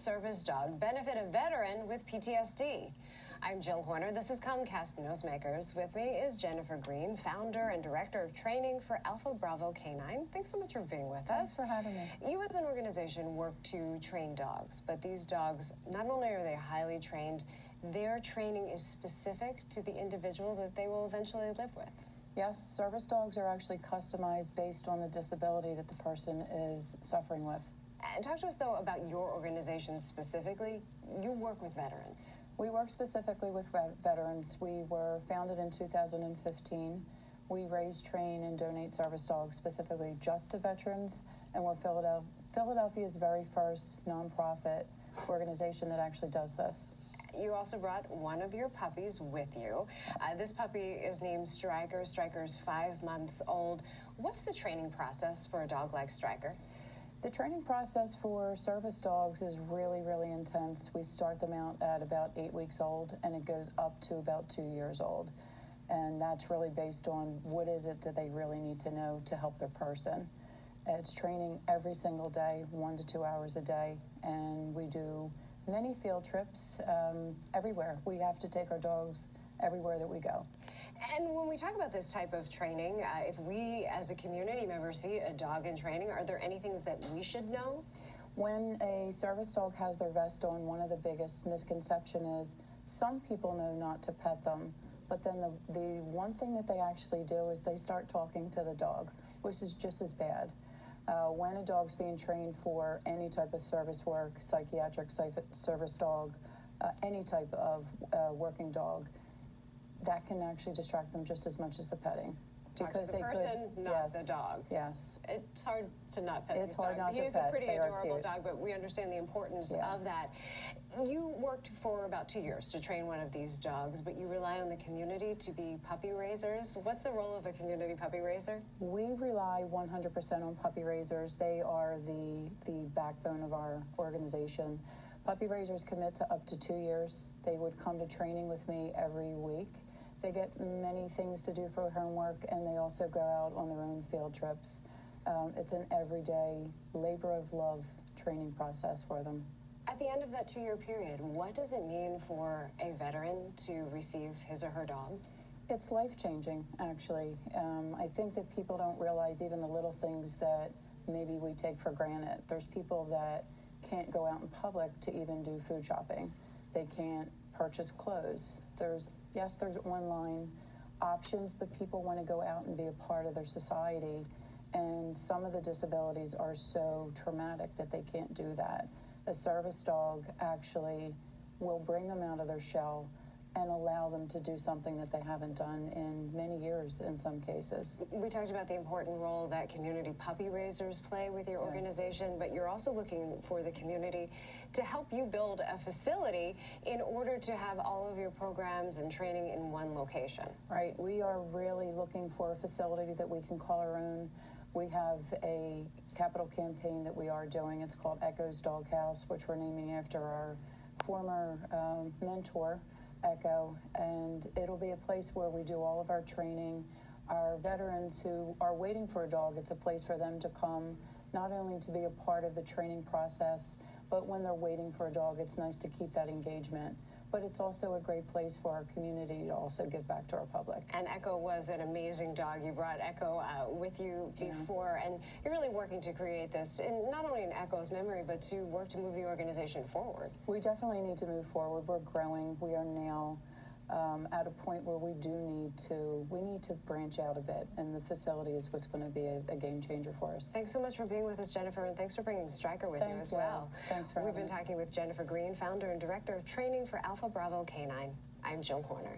service dog benefit a veteran with PTSD? I'm Jill Horner. This is Comcast NewsMakers. With me is Jennifer Green, founder and director of training for Alpha Bravo Canine. Thanks so much for being with us. Thanks for having me. You as an organization work to train dogs, but these dogs, not only are they highly trained, their training is specific to the individual that they will eventually live with. Yes, service dogs are actually customized based on the disability that the person is suffering with. And talk to us, though, about your organization specifically. You work with veterans. We work specifically with veterans. We were founded in 2015. We raise, train, and donate service dogs specifically just to veterans, and we're Philadelphia's very first nonprofit organization that actually does this. You also brought one of your puppies with you. This puppy is named Striker. Striker's 5 months old. What's the training process for a dog like Striker? The training process for service dogs is really, really intense. We start them out at about 8 weeks old, and it goes up to about 2 years old. And that's really based on what is it that they really need to know to help their person. It's training every single day, 1 to 2 hours a day, and we do many field trips everywhere. We have to take our dogs everywhere that we go. And when we talk about this type of training, if we as a community member see a dog in training, are there any things that we should know? When a service dog has their vest on, one of the biggest misconception is some people know not to pet them, but then the one thing that they actually do is they start talking to the dog, which is just as bad. When a dog's being trained for any type of service work, psychiatric service dog, any type of working dog, that can actually distract them just as much as the petting. Because the person, not the dog. Yes. It's hard to not pet It's hard dog. not to pet. He's a pretty They are adorable cute. dog, but we understand the importance of that. You worked for about 2 years to train one of these dogs, but you rely on the community to be puppy raisers. What's the role of a community puppy raiser? We rely 100% on puppy raisers. They are the backbone of our organization. Puppy raisers commit to up to 2 years. They would come to training with me every week. They get many things to do for homework, and they also go out on their own field trips. It's an everyday labor of love training process for them. At the end of that 2-year period, what does it mean for a veteran to receive his or her dog? It's life-changing, actually. I think that people don't realize even the little things that maybe we take for granted. There's people that can't go out in public to even do food shopping. They can't purchase clothes. There's online options, but people want to go out and be a part of their society, and some of the disabilities are so traumatic that they can't do that. A service dog actually will bring them out of their shell and allow them to do something that they haven't done in many years in some cases. We talked about the important role that community puppy raisers play with your organization, but you're also looking for the community to help you build a facility in order to have all of your programs and training in one location. Right, we are really looking for a facility that we can call our own. We have a capital campaign that we are doing. It's called Echo's Doghouse, which we're naming after our former mentor, Echo, and it'll be a place where we do all of our training. Our veterans who are waiting for a dog, it's a place for them to come, not only to be a part of the training process, but when they're waiting for a dog, it's nice to keep that engagement. But it's also a great place for our community to also give back to our public. And Echo was an amazing dog. You brought Echo with you before, and you're really working to create this, and not only in Echo's memory, but to work to move the organization forward. We definitely need to move forward. We're growing. We are now at a point where we need to branch out a bit, and the facility is what's going to be a game changer for us. Thanks so much for being with us, Jennifer, and thanks for bringing Striker with you as well. Thanks for having us. We've been talking with Jennifer Green, founder and director of training for Alpha Bravo Canine. I'm Jill Horner.